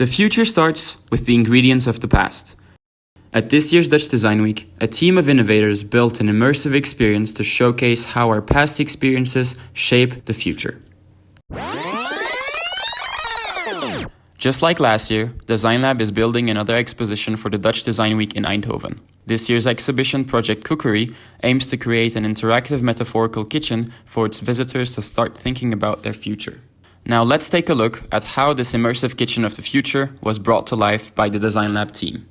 The future starts with the ingredients of the past. At this year's Dutch Design Week, a team of innovators built an immersive experience to showcase how our past experiences shape the future. Just like last year, Design Lab is building another exposition for the Dutch Design Week in Eindhoven. This year's exhibition, Project Cookery, aims to create an interactive metaphorical kitchen for its visitors to start thinking about their future. Now let's take a look at how this immersive kitchen of the future was brought to life by the Design Lab team.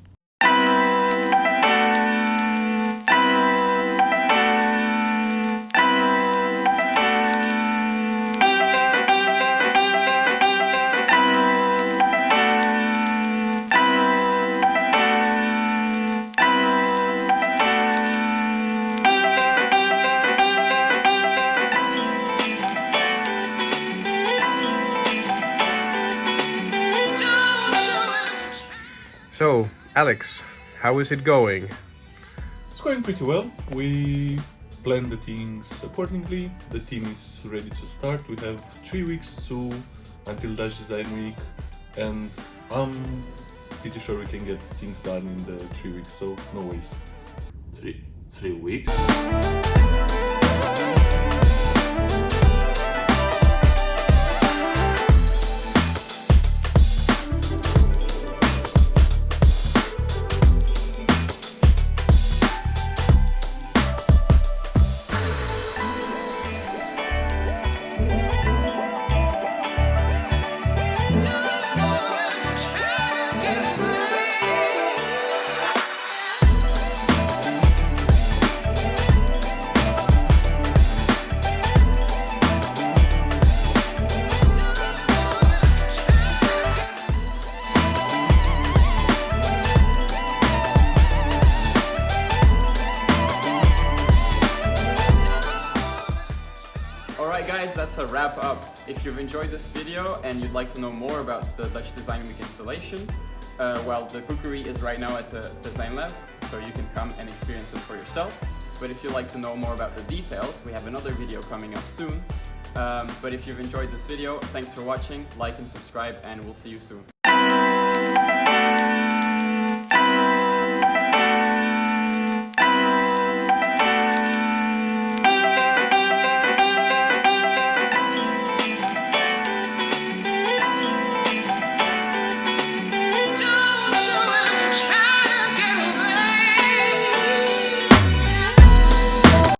So, Alex, how is it going? It's going pretty well. We planned the things accordingly. The team is ready to start. We have 3 weeks until Dutch Design Week, and I'm pretty sure we can get things done in the 3 weeks, so no worries. Three weeks? Alright guys, that's a wrap up. If you've enjoyed this video and you'd like to know more about the Dutch Design Week installation, well, the cookery is right now at the Design Lab, so you can come and experience it for yourself. But if you'd like to know more about the details, we have another video coming up soon. But if you've enjoyed this video, thanks for watching, like and subscribe, and we'll see you soon.